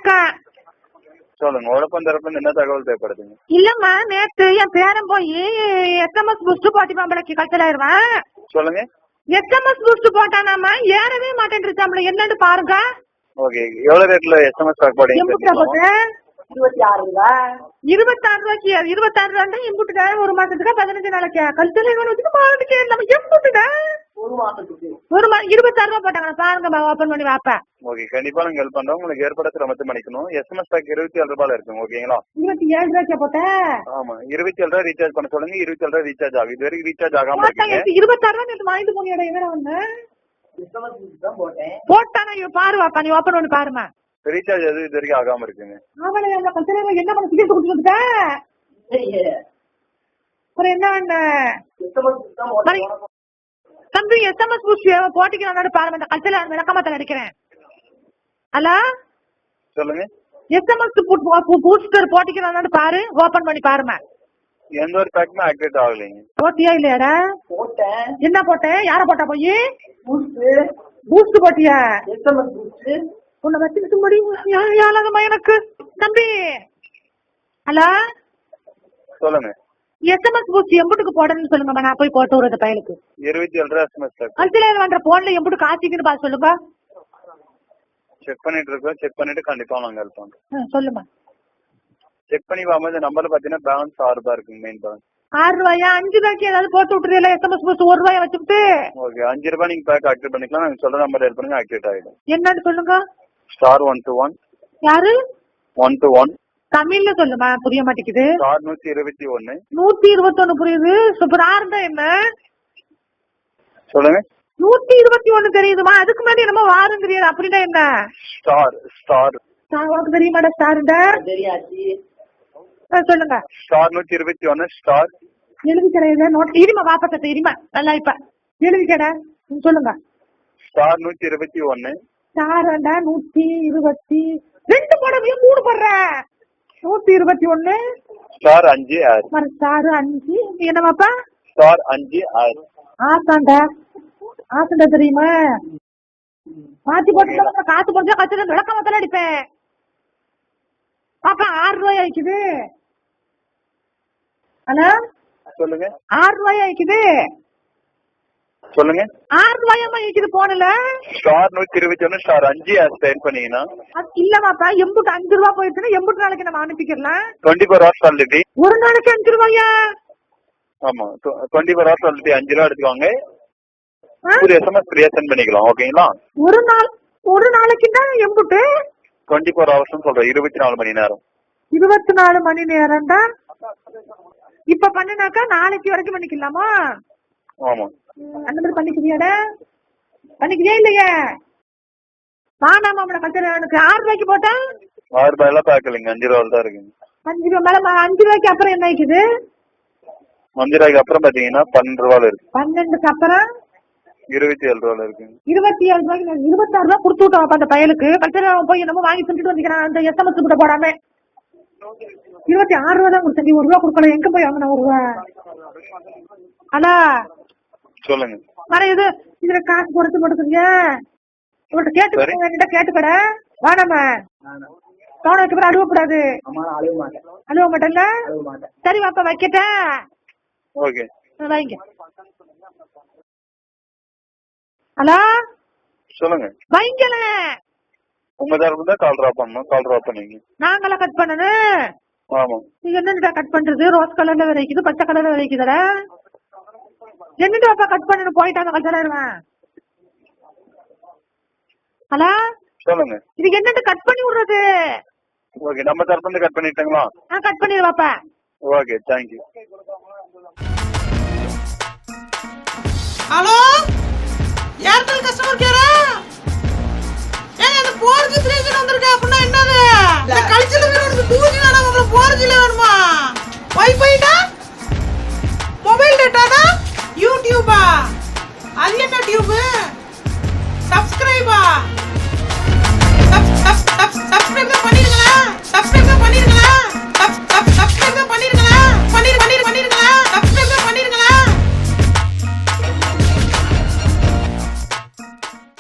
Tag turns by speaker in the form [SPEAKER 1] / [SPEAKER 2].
[SPEAKER 1] வணக்கம்.
[SPEAKER 2] சொல்லுங்க. உழப்பம் தரப்புல என்ன தகவல் தேவைப்படுதுங்க?
[SPEAKER 1] இல்லம்மா, நேத்து என் பேரன் போய் SMS பூஸ்ட் போட்டி மாம்பளைக்கு கல்ச்சலாயிருவான்.
[SPEAKER 2] சொல்லுங்க.
[SPEAKER 1] SMS பூஸ்ட் போட்டானாமா, ஏறவே மாட்டேன்ருச்சாம்ல, என்னன்னு பாருங்க.
[SPEAKER 2] ஓகே, எவ்வளவு ரேட்ல SMS பேக் போடுறீங்க?
[SPEAKER 1] 26 ரூபாய்க்கு. 26 ரூபாய் இம்புட்டுடா. ஒரு மாசத்துக்கு 15 நாளைக்கு கல்ச்சலாயிருவான் வச்சுட்டு பாட்டுக்கு நம்ம எம்புட்டுடா. ஒரு 26 ரூபாய் போட்டாங்க பாருங்க. ஓபன் பண்ணி வாப்பா.
[SPEAKER 2] ஓகே, கண்டிப்பா நாங்க ஹெல்ப் பண்றோம். உங்களுக்கு ஏற்படுத்த மட்டும் பண்ணிக்கணும். SMS பேக் 27 ரூபாயில இருக்குங்க. ஓகேங்களா?
[SPEAKER 1] 27 ரூபாய்க்கு போட்டேன்.
[SPEAKER 2] ஆமா, 27 ரூபாய் ரீசார்ஜ் பண்ண சொல்லுங்க. 27 ரூபாய் ரீசார்ஜ் ஆகும். இது வரைக்கும் ரீசார்ஜ் ஆகாம இருக்கீங்க.
[SPEAKER 1] 26 ரூபாய் நேத்து வாங்கிட்டு போனியடா. எங்கடா வந்த? போட்டானா பாரு வாப்பா, நீ ஓபன் பண்ணி பாருமா.
[SPEAKER 2] ரீசார்ஜ் எது இது வரைக்கும் ஆகாம இருக்குங்க.
[SPEAKER 1] அவளை என்ன பண்ண என்ன பண்ண சிகிச்சை கொடுத்துட்டு வந்துட்ட? அப்புறம் என்ன பண்ண தம்பி? SMS பூஸ்ட் போட்டிக்கு பாருங்க. இந்த கல்ச்சல விளக்கமாத்த நடிக்கிறேன். ஹலோ,
[SPEAKER 2] சொல்லுங்க.
[SPEAKER 1] SMS பூஸ்டர் போட்டிக்கு பாரு, ஓபன் பண்ணி பாருமா.
[SPEAKER 2] எந்த ஒரு பேக்குமே ஆக்டிவேட் ஆகலைங்க.
[SPEAKER 1] போட்டியா இல்லையாடா? போட்டேன். என்ன போட்டேன்? யார போட்டா போய்? பூஸ்ட் போட்டியா? SMS பூஸ்ட் உன்னை வச்சுக்கிட்டு முடியும் எனக்கு தம்பி. ஹலோ,
[SPEAKER 2] சொல்லுங்க.
[SPEAKER 1] SMS பூஸ்ட் எம்புட்டுக்கு போடணும்னு சொல்லுங்க. நான் போய் போட்டு விடுறது பையனுக்கு.
[SPEAKER 2] 27 ரூபாய் SMS பேக்.
[SPEAKER 1] கல்ச்சல பண்ற போன்ல எம்புட்டு காசிக்குன்னு பாத்து சொல்லுங்க.
[SPEAKER 2] செக் பண்ணிட்டு இருக்கோம். செக் பண்ணிட்டு கண்டிப்பா நாங்க ஹெல்ப் பண்றோம்.
[SPEAKER 1] சொல்லுமா.
[SPEAKER 2] செக் பண்ணி பாக்கும்போது இந்த நம்பர்ல பாத்தீங்கன்னா பேலன்ஸ் 6 ரூபாய் இருக்குங்க. மெயின் பேலன்ஸ்
[SPEAKER 1] 6 ரூபாயா? 5 ரூபாய்க்கு ஏதாவது போட்டு விட்டுறீங்களா? SMS பூஸ்ட் 1 ரூபாய் வச்சுட்டு.
[SPEAKER 2] ஓகே, 5 ரூபாய் நீங்க பேக் ஆக்டிவேட் பண்ணிக்கலாம். நாங்க சொல்ற நம்பர் ஹெல்ப் பண்ணுங்க, ஆக்டிவேட் ஆயிடும்.
[SPEAKER 1] என்னன்னு சொல்லுங்க.
[SPEAKER 2] *121.
[SPEAKER 1] யாரு?
[SPEAKER 2] 121.
[SPEAKER 1] தமிழ்ல சொல்லுமா, புரிய மாட்டேங்குது.
[SPEAKER 2] *121.
[SPEAKER 1] 121 புரியுது. சூப்பர். ஆறுண்டா என்ன?
[SPEAKER 2] சொல்லுங்க.
[SPEAKER 1] 121 தெரியுதுமா. அதுக்கு மேல என்னமோ வாரம் தெரியாது. அப்படின்னா என்ன?
[SPEAKER 2] ஸ்டார்
[SPEAKER 1] உனக்கு தெரியுமாடா? ஸ்டார்டா தெரியாச்சு. சொல்லுங்க.
[SPEAKER 2] *121 ஸ்டார்.
[SPEAKER 1] எழுதி கிடையாது. நோட் இருமா வாப்பத்த இருமா. நல்லா இப்ப எழுதி கடை சொல்லுங்க.
[SPEAKER 2] *121.
[SPEAKER 1] ஸ்டார்டா 122 போடவே 3 போடுற. 121
[SPEAKER 2] ஸ்டார் 5 ஆர்.
[SPEAKER 1] ஸ்டார் 5 என்னமாப்பா?
[SPEAKER 2] ஸ்டார் 5 ஆர்.
[SPEAKER 1] ஆசண்டா தெரியுமா? மாத்தி போட்டு காத்து போட்டா கச்சல விளக்கமாத்தால அடிப்பேன். பாப்பா 6 ரூபாய் ஆயிக்குது. ஹலோ,
[SPEAKER 2] சொல்லுங்க.
[SPEAKER 1] 6 ரூபாய் ஆயிக்குது.
[SPEAKER 2] சொல்லுங்க.
[SPEAKER 1] 6 ரூபாயமா ஆயிக்குது போனல.
[SPEAKER 2] *121 ஸ்டார் 5 ஆர் ஸ்பெண்ட் பண்ணீங்கன்னா
[SPEAKER 1] இல்ல பாப்பா, எம்புட்டு 5 ரூபாய் போயிடுச்சுன்னா எம்புட்டு நாளைக்கு நம்ம அனுப்பிக்கலாம்.
[SPEAKER 2] 24 ஹவர்ஸ் வேலிடிட்டி.
[SPEAKER 1] ஒரு நாளைக்கு 5 ரூபாயா?
[SPEAKER 2] ஆமா, 24 ஹவர்ஸ் வேலிடிட்டி. 5 ரூபாய் எடுத்துக்கோங்க. ஒரு SMS ஃப்ரீயா சென்ட் பண்ணிக்கலாம். ஓகேங்களா?
[SPEAKER 1] ஒரு நாளைக்கு தான் எம்புட்டு?
[SPEAKER 2] 24 ஹவர்ஸ் சொல்றேன். 24 மணி நேரம்.
[SPEAKER 1] 24 மணி நேரம் தான். இப்ப பண்ணினாக்கா நாளைக்கு வரைக்கும் பண்ணிக்கலாமா?
[SPEAKER 2] ஆமா.
[SPEAKER 1] அந்த மாதிரி பண்ணிக்கிறியாடா? பண்ணிக்கிறியா இல்லையா? வானாமா கல்ச்சர் எனக்கு 6 ரூபாய்க்கு போட்டா
[SPEAKER 2] 6 ரூபாய் பேக் இல்லைங்க. 5 ரூபாய் தான் இருக்குங்க. 5
[SPEAKER 1] ரூபாய் மேல. 5 ரூபாய்க்கு அப்புறம் என்ன ஆயிக்குது?
[SPEAKER 2] 5 ரூபாய்க்கு அப்புறம் பாத்தீங்கன்னா 12 ரூபாய் இருக்கு.
[SPEAKER 1] 12க்கு அப்புறம்
[SPEAKER 2] 27 ரூபாய் இருக்கு.
[SPEAKER 1] 27 ரூபாய்க்கு 26 ரூபாய் கொடுத்து விட்டோம் அந்த பயலுக்கு. கல்ச்சர் போய் என்னமோ வாங்கி செஞ்சுட்டு வந்துக்கிறான். அந்த SMS கூட போடாம 26 ரூபாய் தான் கொடுத்தேன். 1 ரூபாய் கொடுக்கல. எங்க போய் வாங்கின 1 ரூபாய்? அண்ணா
[SPEAKER 2] சொல்லுங்க.
[SPEAKER 1] வர இது இதுல காசு கொடுத்து போட்டுக்கிறீங்க. உங்கள்கிட்ட கேட்டு கேட்டுக்கட வேணாம. தோண வைக்க பிறகு அழுவக்கூடாது. அழுவ மாட்டேன்ல? சரி வாப்பா வைக்கட்டேன்.
[SPEAKER 2] ஓகே,
[SPEAKER 1] வைங்க. ஹலோ,
[SPEAKER 2] சொல்லுங்க.
[SPEAKER 1] வைங்கல.
[SPEAKER 2] உங்க தரப்பு தான் கால் டிராப் பண்ணணும். கால் டிராப் பண்ணீங்க.
[SPEAKER 1] நாங்கள கட் பண்ணணும்.
[SPEAKER 2] ஆமா.
[SPEAKER 1] நீங்க என்னடா கட் பண்றது? ரோஸ் கலர்ல வரைக்குது, பச்சை கலர்ல வரைக்குதுடா. என்னடாப்பா கட் பண்ணணும்? போயிட்டாங்க கல்ச்சலாயிருவேன். ஹலோ,
[SPEAKER 2] சொல்லுங்க.
[SPEAKER 1] இதுக்கு என்னட்டு கட் பண்ணி விடுறது?
[SPEAKER 2] ஓகே, நம்ம தரப்பு இருந்து கட் பண்ணிட்டீங்களா?
[SPEAKER 1] கட் பண்ணிடுவாப்பா.
[SPEAKER 2] Okay, thank you.
[SPEAKER 3] Hello, Airtel customer கேரா? ஏங்க இந்த 4G 3G வந்திருக்கு அப்படினா என்னது? இந்த கல்ச்சல வேணும்னு 2G வேணாம், உங்களுக்கு 4G ல வேணுமா? வைஃபைடா? மொபைல் டேட்டாடா? யூடியூபா? அது என்ன டியூப்?